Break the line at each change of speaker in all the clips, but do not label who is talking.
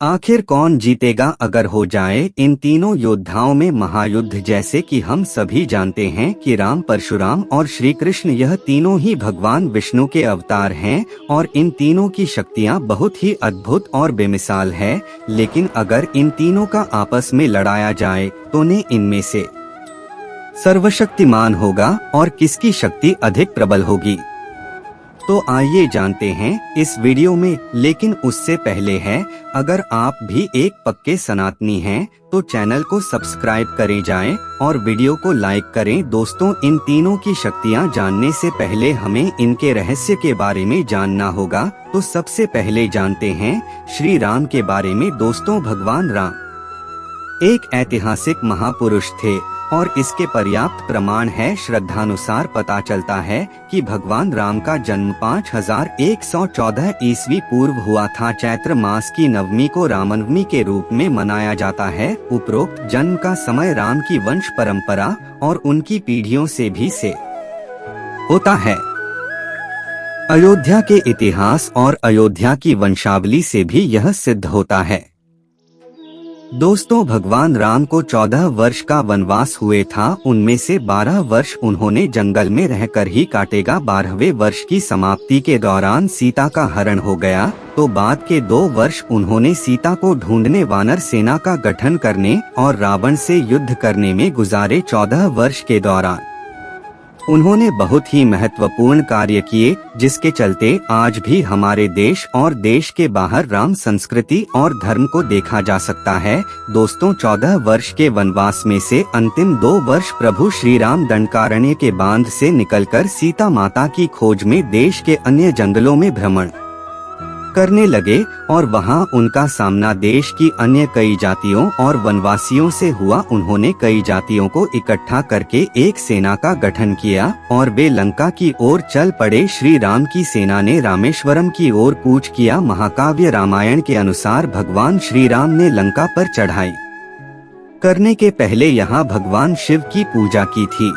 आखिर कौन जीतेगा अगर हो जाए इन तीनों योद्धाओं में महायुद्ध। जैसे कि हम सभी जानते हैं कि राम, परशुराम और श्री कृष्ण यह तीनों ही भगवान विष्णु के अवतार हैं और इन तीनों की शक्तियां बहुत ही अद्भुत और बेमिसाल है। लेकिन अगर इन तीनों का आपस में लड़ाया जाए तो ने इनमें से सर्वशक्तिमान होगा और किसकी शक्ति अधिक प्रबल होगी। तो आइए जानते हैं इस वीडियो में। लेकिन उससे पहले है, अगर आप भी एक पक्के सनातनी हैं तो चैनल को सब्सक्राइब करें जाएं और वीडियो को लाइक करें। दोस्तों, इन तीनों की शक्तियां जानने से पहले हमें इनके रहस्य के बारे में जानना होगा। तो सबसे पहले जानते हैं श्री राम के बारे में। दोस्तों, भगवान राम एक ऐतिहासिक महापुरुष थे और इसके पर्याप्त प्रमाण है। श्रद्धानुसार पता चलता है कि भगवान राम का जन्म 5114 ईस्वी पूर्व हुआ था। चैत्र मास की नवमी को रामनवमी के रूप में मनाया जाता है। उपरोक्त जन्म का समय राम की वंश परंपरा और उनकी पीढ़ियों से भी से होता है। अयोध्या के इतिहास और अयोध्या की वंशावली से भी यह सिद्ध होता है। दोस्तों, भगवान राम को 14 वर्ष का वनवास हुए था। उनमें से 12 वर्ष उन्होंने जंगल में रहकर ही काटेगा। 12वें वर्ष की समाप्ति के दौरान सीता का हरण हो गया, तो बाद के 2 वर्ष उन्होंने सीता को ढूंढने वानर सेना का गठन करने और रावण से युद्ध करने में गुजारे। 14 वर्ष के दौरान उन्होंने बहुत ही महत्वपूर्ण कार्य किए, जिसके चलते आज भी हमारे देश और देश के बाहर राम संस्कृति और धर्म को देखा जा सकता है। दोस्तों, 14 वर्ष के वनवास में से अंतिम 2 वर्ष प्रभु श्री राम दंडकारण्य के बांध से निकलकर सीता माता की खोज में देश के अन्य जंगलों में भ्रमण करने लगे और वहां उनका सामना देश की अन्य कई जातियों और वनवासियों से हुआ। उन्होंने कई जातियों को इकट्ठा करके एक सेना का गठन किया और वे लंका की ओर चल पड़े। श्री राम की सेना ने रामेश्वरम की ओर कूच किया। महाकाव्य रामायण के अनुसार भगवान श्री राम ने लंका पर चढ़ाई करने के पहले यहाँ भगवान शिव की पूजा की थी।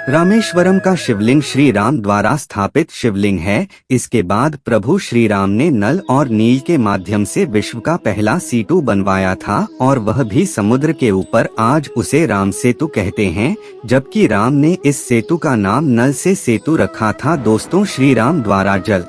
रामेश्वरम का शिवलिंग श्री राम द्वारा स्थापित शिवलिंग है। इसके बाद प्रभु श्री राम ने नल और नील के माध्यम से विश्व का पहला सेतु बनवाया था और वह भी समुद्र के ऊपर। आज उसे राम सेतु कहते हैं, जबकि राम ने इस सेतु का नाम नल से सेतु रखा था। दोस्तों, श्री राम द्वारा जल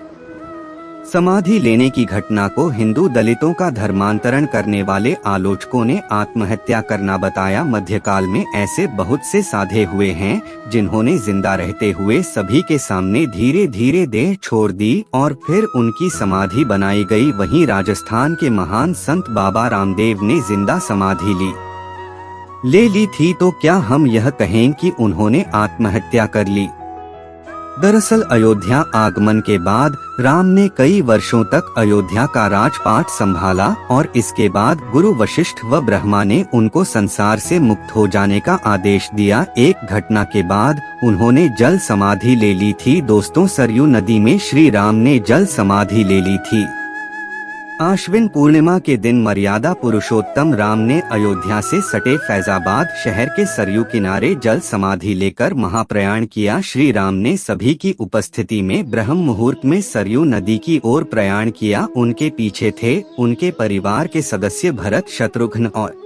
समाधि लेने की घटना को हिंदू दलितों का धर्मांतरण करने वाले आलोचकों ने आत्महत्या करना बताया। मध्यकाल में ऐसे बहुत से साधे हुए हैं जिन्होंने जिंदा रहते हुए सभी के सामने धीरे धीरे देह छोड़ दी और फिर उनकी समाधि बनाई गई। वहीं राजस्थान के महान संत बाबा रामदेव ने जिंदा समाधि ले ली थी। तो क्या हम यह कहें कि उन्होंने आत्महत्या कर ली? दरअसल अयोध्या आगमन के बाद राम ने कई वर्षों तक अयोध्या का राजपाट संभाला और इसके बाद गुरु वशिष्ठ व ब्रह्मा ने उनको संसार से मुक्त हो जाने का आदेश दिया। एक घटना के बाद उन्होंने जल समाधि ले ली थी। दोस्तों, सरयू नदी में श्री राम ने जल समाधि ले ली थी। आश्विन पूर्णिमा के दिन मर्यादा पुरुषोत्तम राम ने अयोध्या से सटे फैजाबाद शहर के सरयू किनारे जल समाधि लेकर महाप्रयाण किया। श्री राम ने सभी की उपस्थिति में ब्रह्म मुहूर्त में सरयू नदी की ओर प्रयाण किया। उनके पीछे थे उनके परिवार के सदस्य भरत, शत्रुघ्न और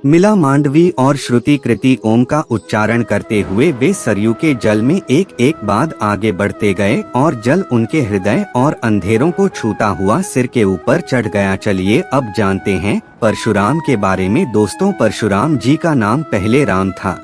मिला मांडवी और श्रुति कृति ओम का उच्चारण करते हुए वे सरयू के जल में एक एक बाद आगे बढ़ते गए और जल उनके हृदय और अंधेरों को छूता हुआ सिर के ऊपर चढ़ गया। चलिए अब जानते हैं परशुराम के बारे में। दोस्तों, परशुराम जी का नाम पहले राम था।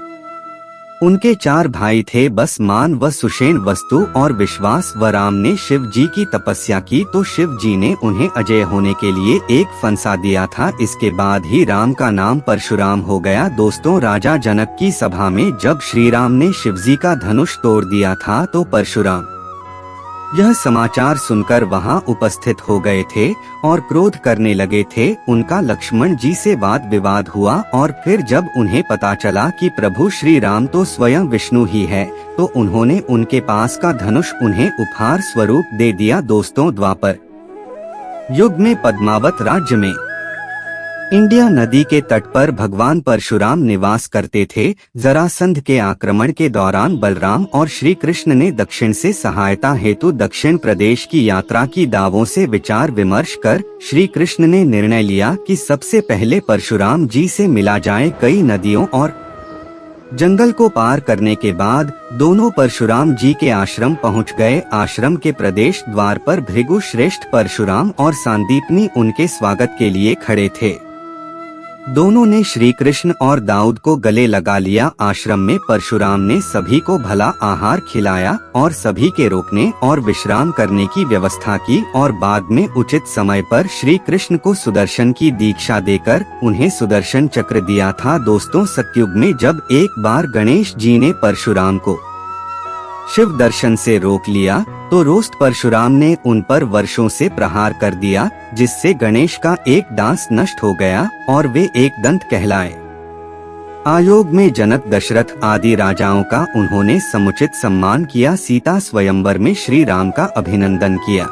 उनके 4 भाई थे, बसमान व सुषेण, वस्तु और विश्वास। व राम ने शिव जी की तपस्या की तो शिव जी ने उन्हें अजय होने के लिए एक फंसा दिया था। इसके बाद ही राम का नाम परशुराम हो गया। दोस्तों, राजा जनक की सभा में जब श्री राम ने शिवजी का धनुष तोड़ दिया था तो परशुराम यह समाचार सुनकर वहां उपस्थित हो गए थे और क्रोध करने लगे थे। उनका लक्ष्मण जी से वाद विवाद हुआ और फिर जब उन्हें पता चला कि प्रभु श्री राम तो स्वयं विष्णु ही है, तो उन्होंने उनके पास का धनुष उन्हें उपहार स्वरूप दे दिया। दोस्तों, द्वापर युग में पद्मावत राज्य में इंडिया नदी के तट पर भगवान परशुराम निवास करते थे। जरासंध के आक्रमण के दौरान बलराम और श्री कृष्ण ने दक्षिण से सहायता हेतु दक्षिण प्रदेश की यात्रा की। दावों से विचार विमर्श कर श्री कृष्ण ने निर्णय लिया कि सबसे पहले परशुराम जी से मिला जाए। कई नदियों और जंगल को पार करने के बाद दोनों परशुराम जी के आश्रम पहुंच गए। आश्रम के प्रदेश द्वार पर भृगु श्रेष्ठ परशुराम और सांदीपनी उनके स्वागत के लिए खड़े थे। दोनों ने श्री कृष्ण और दाऊद को गले लगा लिया। आश्रम में परशुराम ने सभी को भला आहार खिलाया और सभी के रोकने और विश्राम करने की व्यवस्था की और बाद में उचित समय पर श्री कृष्ण को सुदर्शन की दीक्षा देकर उन्हें सुदर्शन चक्र दिया था। दोस्तों, सतयुग में जब एक बार गणेश जी ने परशुराम को शिव दर्शन से रोक लिया तो रोस्ट परशुराम ने उन पर वर्षों से प्रहार कर दिया, जिससे गणेश का एक दांत नष्ट हो गया और वे एक दंत कहलाए। आयोग में जनक, दशरथ आदि राजाओं का उन्होंने समुचित सम्मान किया। सीता स्वयंवर में श्री राम का अभिनंदन किया।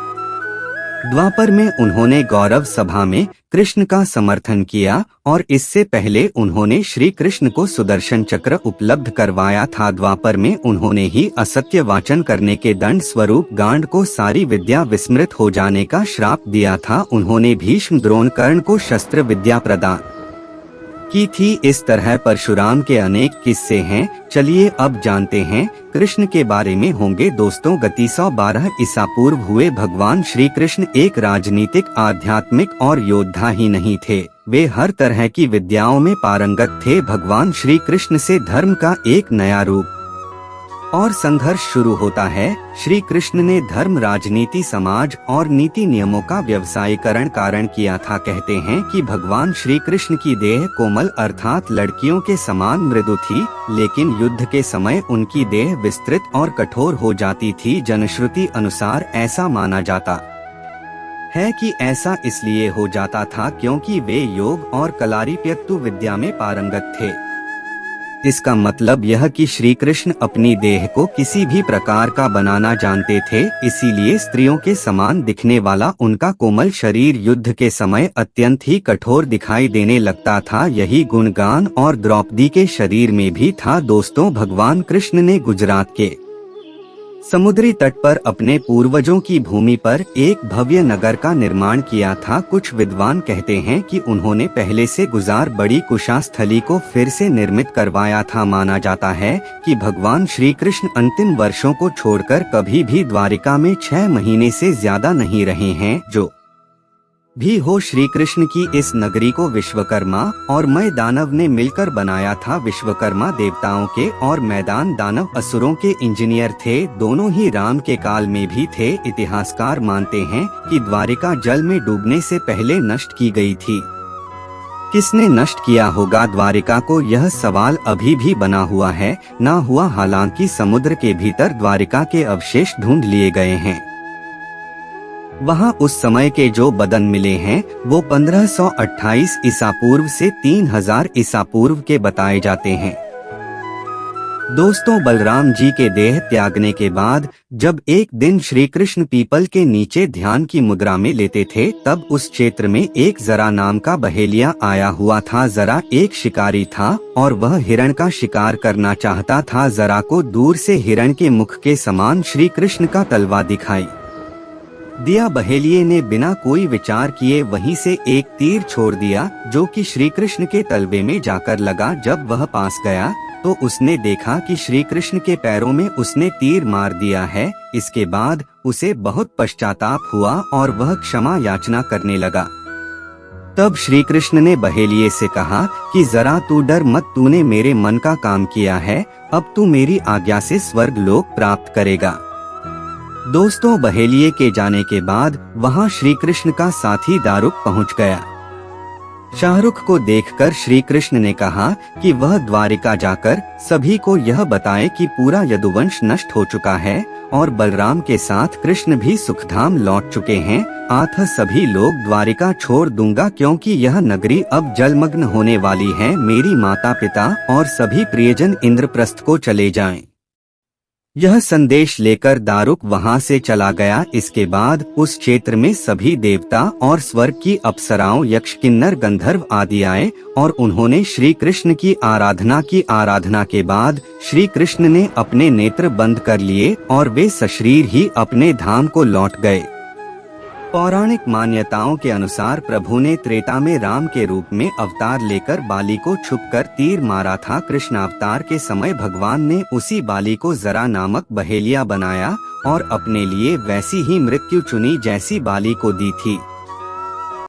द्वापर में उन्होंने गौरव सभा में कृष्ण का समर्थन किया और इससे पहले उन्होंने श्री कृष्ण को सुदर्शन चक्र उपलब्ध करवाया था। द्वापर में उन्होंने ही असत्य वाचन करने के दंड स्वरूप गांड को सारी विद्या विस्मृत हो जाने का श्राप दिया था। उन्होंने भीष्म, द्रोण, कर्ण को शस्त्र विद्या प्रदान की थी। इस तरह परशुराम के अनेक किस्से हैं। चलिए अब जानते हैं कृष्ण के बारे में। होंगे दोस्तों, गति 112 ईसा पूर्व हुए। भगवान श्री कृष्ण एक राजनीतिक, आध्यात्मिक और योद्धा ही नहीं थे, वे हर तरह की विद्याओं में पारंगत थे। भगवान श्री कृष्ण से धर्म का एक नया रूप और संघर्ष शुरू होता है। श्री कृष्ण ने धर्म, राजनीति, समाज और नीति नियमों का व्यवसायीकरण कारण किया था। कहते हैं कि भगवान श्री कृष्ण की देह कोमल अर्थात लड़कियों के समान मृदु थी, लेकिन युद्ध के समय उनकी देह विस्तृत और कठोर हो जाती थी। जनश्रुति अनुसार ऐसा माना जाता है कि ऐसा इसलिए हो जाता था क्योंकि वे योग और कलारीप्यक्तु विद्या में पारंगत थे। इसका मतलब यह कि श्री कृष्ण अपनी देह को किसी भी प्रकार का बनाना जानते थे, इसीलिए स्त्रियों के समान दिखने वाला उनका कोमल शरीर युद्ध के समय अत्यंत ही कठोर दिखाई देने लगता था। यही गुणगान और द्रौपदी के शरीर में भी था। दोस्तों, भगवान कृष्ण ने गुजरात के समुद्री तट पर अपने पूर्वजों की भूमि पर एक भव्य नगर का निर्माण किया था। कुछ विद्वान कहते हैं कि उन्होंने पहले से गुजार बड़ी कुशास्थली को फिर से निर्मित करवाया था। माना जाता है कि भगवान श्री कृष्ण अंतिम वर्षों को छोड़कर कभी भी द्वारिका में 6 महीने से ज्यादा नहीं रहे हैं। जो भी हो, श्री कृष्ण की इस नगरी को विश्वकर्मा और मय दानव ने मिलकर बनाया था। विश्वकर्मा देवताओं के और मैदान दानव असुरों के इंजीनियर थे। दोनों ही राम के काल में भी थे। इतिहासकार मानते हैं कि द्वारिका जल में डूबने से पहले नष्ट की गई थी। किसने नष्ट किया होगा द्वारिका को, यह सवाल अभी भी बना हुआ है। ना हुआ, हालांकि समुद्र के भीतर द्वारिका के अवशेष ढूंढ लिए गए हैं। वहाँ उस समय के जो बदन मिले हैं वो 1528 ईसा पूर्व से 3000 ईसा पूर्व के बताए जाते हैं। दोस्तों, बलराम जी के देह त्यागने के बाद जब एक दिन श्री कृष्ण पीपल के नीचे ध्यान की मुद्रा में लेते थे, तब उस क्षेत्र में एक जरा नाम का बहेलिया आया हुआ था। जरा एक शिकारी था और वह हिरण का शिकार करना चाहता था। जरा को दूर से हिरण के मुख के समान श्री कृष्ण का तलवा दिखाई दिया। बहेलिये ने बिना कोई विचार किए वहीं से एक तीर छोड़ दिया, जो कि श्री कृष्ण के तलवे में जाकर लगा। जब वह पास गया तो उसने देखा कि श्री कृष्ण के पैरों में उसने तीर मार दिया है। इसके बाद उसे बहुत पश्चाताप हुआ और वह क्षमा याचना करने लगा। तब श्री कृष्ण ने बहेलिये से कहा कि जरा तू डर मत, तूने मेरे मन का काम किया है, अब तू मेरी आज्ञा से स्वर्ग लोक प्राप्त करेगा। दोस्तों, बहेलिये के जाने के बाद वहां श्री कृष्ण का साथी दारुक पहुंच गया। शाहरुख को देखकर श्री कृष्ण ने कहा कि वह द्वारिका जाकर सभी को यह बताए कि पूरा यदुवंश नष्ट हो चुका है और बलराम के साथ कृष्ण भी सुखधाम लौट चुके हैं। अतः सभी लोग द्वारिका छोड़ दूंगा, क्योंकि यह नगरी अब जलमग्न होने वाली है। मेरी माता पिता और सभी प्रियजन इंद्रप्रस्थ को चले जाएं। यह संदेश लेकर दारुक वहां से चला गया। इसके बाद उस क्षेत्र में सभी देवता और स्वर्ग की अप्सराओं, यक्ष, किन्नर, गंधर्व आदि आए और उन्होंने श्री कृष्ण की आराधना की। आराधना के बाद श्री कृष्ण ने अपने नेत्र बंद कर लिए और वे सशरीर ही अपने धाम को लौट गए। पौराणिक मान्यताओं के अनुसार प्रभु ने त्रेता में राम के रूप में अवतार लेकर बाली को छुपकर तीर मारा था। कृष्ण अवतार के समय भगवान ने उसी बाली को जरा नामक बहेलिया बनाया और अपने लिए वैसी ही मृत्यु चुनी जैसी बाली को दी थी।